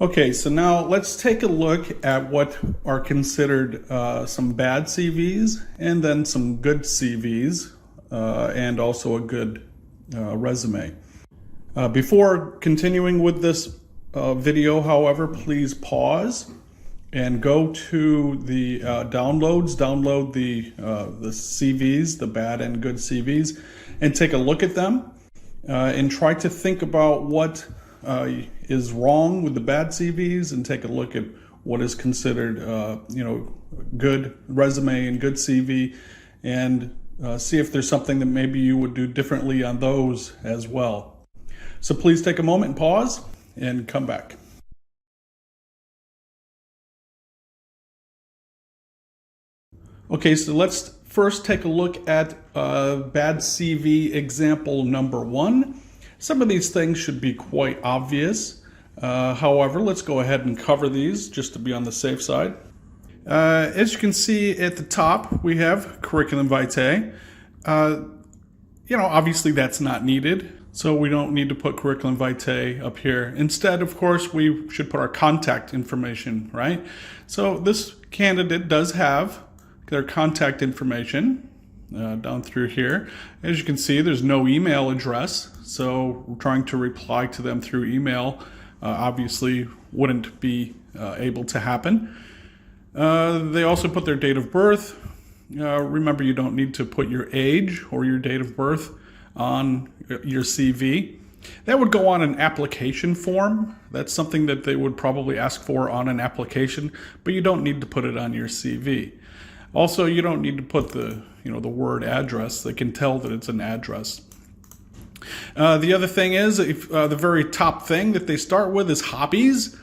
Okay, so now let's take a look at what are considered some bad CVs and then some good CVs and also a good resume. Before continuing with this video, however, please pause and go to the downloads, download the CVs, the bad and good CVs, and take a look at them and try to think about what is wrong with the bad CVs and take a look at what is considered, good resume and good CV, and see if there's something that maybe you would do differently on those as well. So please take a moment and pause and come back. Okay, so let's first take a look at bad CV example number 1. Some of these things should be quite obvious. However, let's go ahead and cover these just to be on the safe side. As you can see at the top, we have curriculum vitae. Obviously that's not needed, so we don't need to put curriculum vitae up here. Instead, of course, we should put our contact information, right? So this candidate does have their contact information down through here. As you can see, there's no email address, so we're trying to reply to them through email obviously wouldn't be able to happen. They also put their date of birth. Remember, you don't need to put your age or your date of birth on your CV. That would go on an application form. That's something that they would probably ask for on an application, but you don't need to put it on your CV. Also, you don't need to put the word address. They can tell that it's an address. The other thing is, if the very top thing that they start with is hobbies.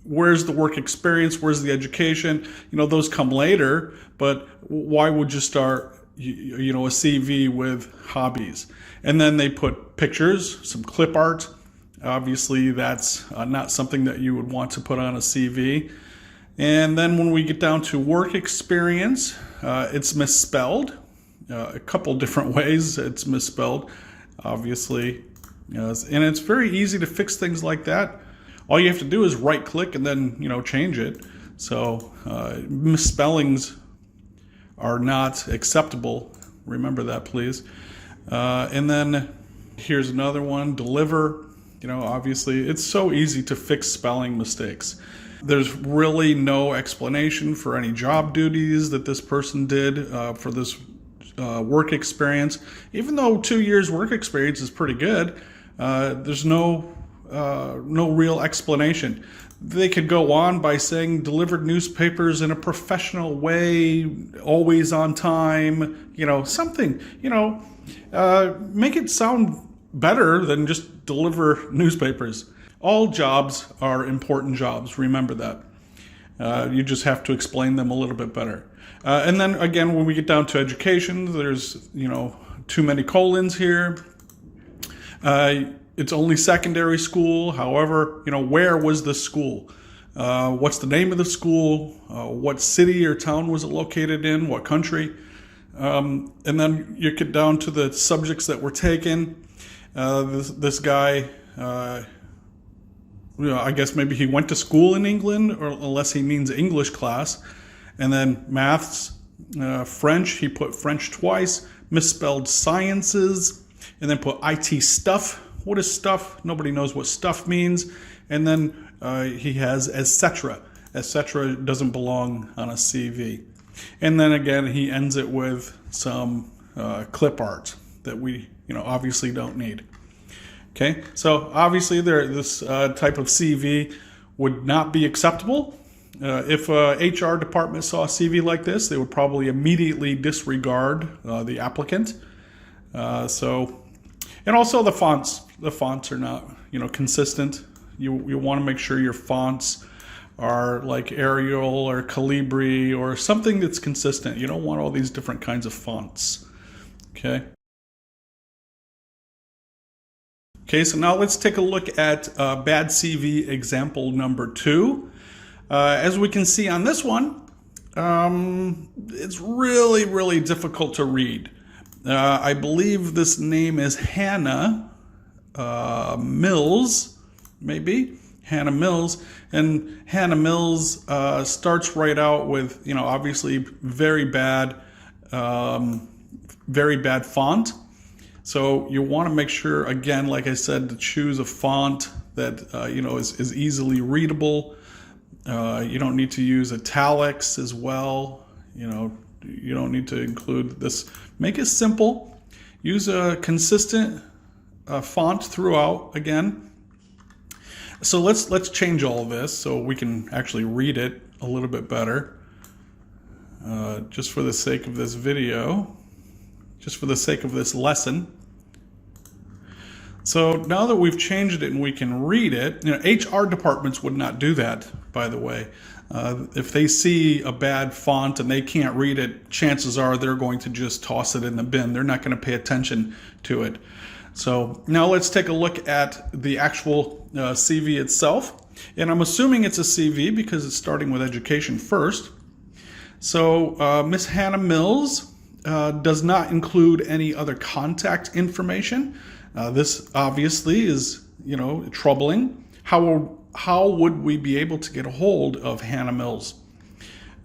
Where's the work experience? Where's the education? Those come later, but why would you start, a CV with hobbies? And then they put pictures, some clip art. Obviously, that's not something that you would want to put on a CV. And then when we get down to work experience, it's misspelled. A couple different ways it's misspelled, obviously. And it's very easy to fix things like that. All you have to do is right click and then, change it. So misspellings are not acceptable. Remember that, please. And then here's another one, deliver. Obviously it's so easy to fix spelling mistakes. There's really no explanation for any job duties that this person did for this work experience. Even though 2 years work experience is pretty good, there's no real explanation. They could go on by saying delivered newspapers in a professional way, always on time, something, make it sound better than just deliver newspapers. All jobs are important jobs, remember that. You just have to explain them a little bit better. And then again, when we get down to education, there's, too many colons here. It's only secondary school. However, where was the school? What's the name of the school? What city or town was it located in? What country? And then you get down to the subjects that were taken. This guy, I guess maybe he went to school in England, or unless he means English class. And then maths, French, he put French twice, misspelled sciences, and then put IT stuff. What is stuff? Nobody knows what stuff means. And then he has etc. Etc. doesn't belong on a CV. And then again, he ends it with some clip art that we obviously don't need. Okay, so obviously this type of CV would not be acceptable. If a HR department saw a CV like this, they would probably immediately disregard the applicant. And also the fonts. The fonts are not consistent. You want to make sure your fonts are like Arial or Calibri or something that's consistent. You don't want all these different kinds of fonts. Okay. Okay, so now let's take a look at bad CV example number 2. As we can see on this one, it's really, really difficult to read. I believe this name is Hannah Mills, maybe Hannah Mills. And Hannah Mills starts right out with, obviously very bad font. So you want to make sure, again, like I said, to choose a font that is easily readable. You don't need to use italics as well. You don't need to include this. Make it simple. Use a consistent font throughout again. So let's change all of this so we can actually read it a little bit better. Just for the sake of this video, just for the sake of this lesson. So now that we've changed it and we can read it, HR departments would not do that, by the way. If they see a bad font and they can't read it, chances are they're going to just toss it in the bin. They're not going to pay attention to it. So now let's take a look at the actual CV itself. And I'm assuming it's a CV because it's starting with education first. So Miss Hannah Mills does not include any other contact information. This obviously is, troubling. How would we be able to get a hold of Hannah Mills?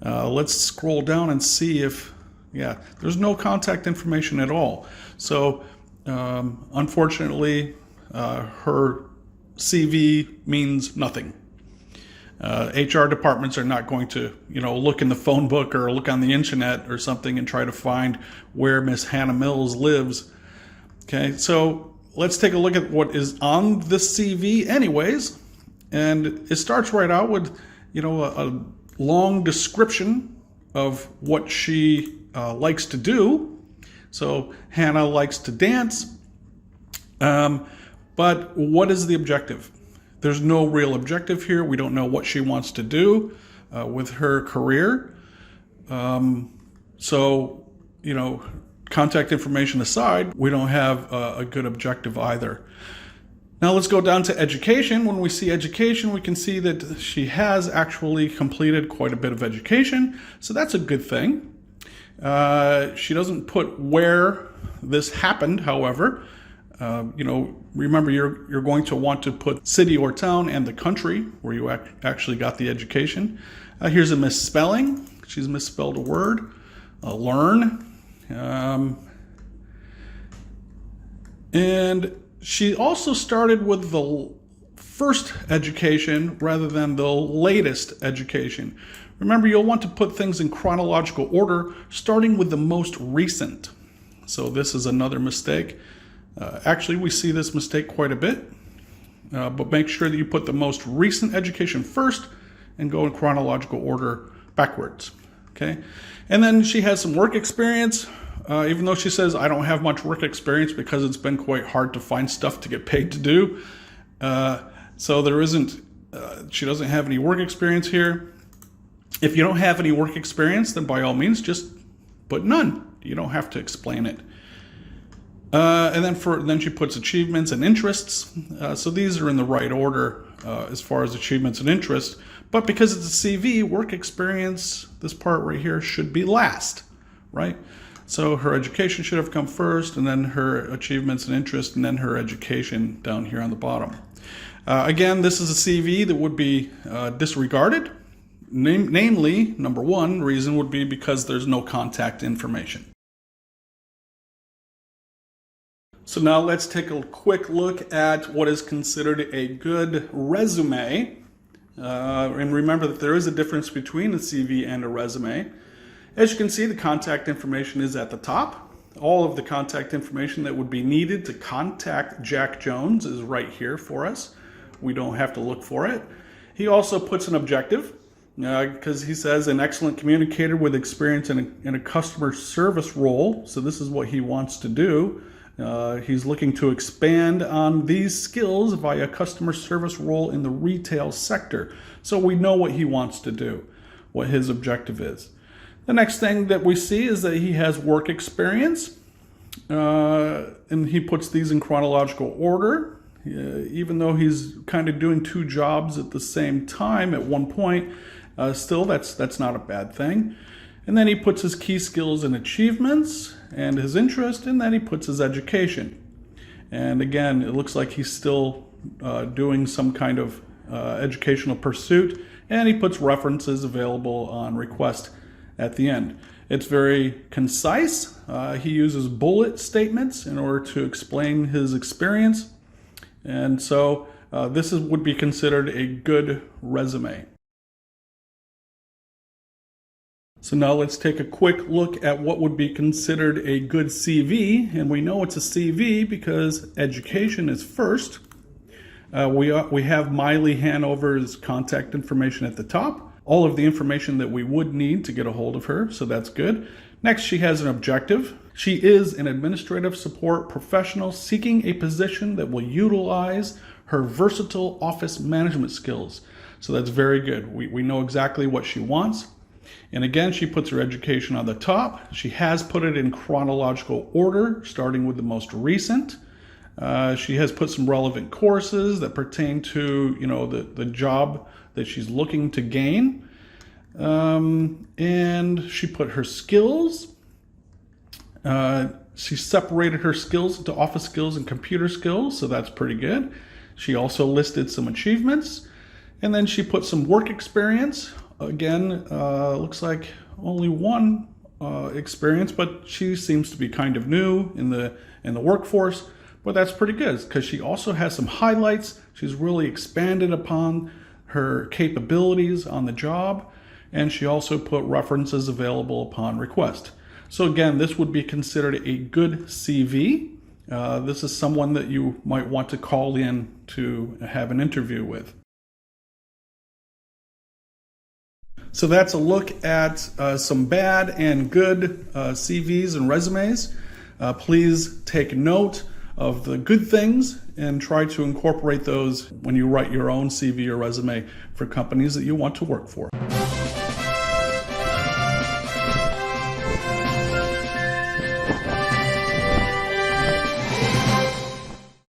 Let's scroll down and see if, there's no contact information at all. So unfortunately, her CV means nothing. HR departments are not going to, look in the phone book or look on the internet or something and try to find where Miss Hannah Mills lives. Okay, so let's take a look at what is on the CV anyways. And it starts right out with, a long description of what she likes to do. So Hannah likes to dance. But what is the objective? There's no real objective here. We don't know what she wants to do with her career. So, contact information aside, we don't have a good objective either. Now let's go down to education. When we see education, we can see that she has actually completed quite a bit of education. So that's a good thing. She doesn't put where this happened, however. Remember you're going to want to put city or town and the country where you actually got the education. Here's a misspelling. She's misspelled a word. Learn. And she also started with the first education rather than the latest education. Remember, you'll want to put things in chronological order, starting with the most recent. So this is another mistake. Actually, we see this mistake quite a bit, but make sure that you put the most recent education first and go in chronological order backwards. Okay, and then she has some work experience. Even though she says, I don't have much work experience because it's been quite hard to find stuff to get paid to do. So there isn't, she doesn't have any work experience here. If you don't have any work experience, then by all means, just put none. You don't have to explain it. And then she puts achievements and interests. So these are in the right order as far as achievements and interests. But because it's a CV, work experience, this part right here should be last, right? So her education should have come first, and then her achievements and interests, and then her education down here on the bottom. Again, this is a CV that would be disregarded. Namely, number one reason would be because there's no contact information. So now let's take a quick look at what is considered a good resume. And remember that there is a difference between a CV and a resume. As you can see, the contact information is at the top. All of the contact information that would be needed to contact Jack Jones is right here for us. We don't have to look for it. He also puts an objective because he says an excellent communicator with experience in a customer service role. So this is what he wants to do. He's looking to expand on these skills via customer service role in the retail sector. So we know what he wants to do, what his objective is. The next thing that we see is that he has work experience, and he puts these in chronological order. Even though he's kind of doing two jobs at the same time at one point, still that's not a bad thing. And then he puts his key skills and achievements and his interest, and then he puts his education. And again, it looks like he's still doing some kind of educational pursuit, and he puts references available on request at the end. It's very concise. He uses bullet statements in order to explain his experience, and so this would be considered a good resume. So now let's take a quick look at what would be considered a good CV, and we know it's a CV because education is first. We have Miley Hanover's contact information at the top, all of the information that we would need to get a hold of her, so that's good. Next, she has an objective. She is an administrative support professional seeking a position that will utilize her versatile office management skills. So that's very good. We know exactly what she wants. And again, she puts her education on the top. She has put it in chronological order, starting with the most recent. She has put some relevant courses that pertain to, the job that she's looking to gain. And she put her skills. She separated her skills into office skills and computer skills, so that's pretty good. She also listed some achievements. And then she put some work experience. Again, looks like only one experience, but she seems to be kind of new in the workforce. But that's pretty good because she also has some highlights. She's really expanded upon her capabilities on the job, and she also put references available upon request. So again, this would be considered a good CV. This is someone that you might want to call in to have an interview with. So that's a look at some bad and good CVs and resumes. Please take note of the good things and try to incorporate those when you write your own CV or resume for companies that you want to work for.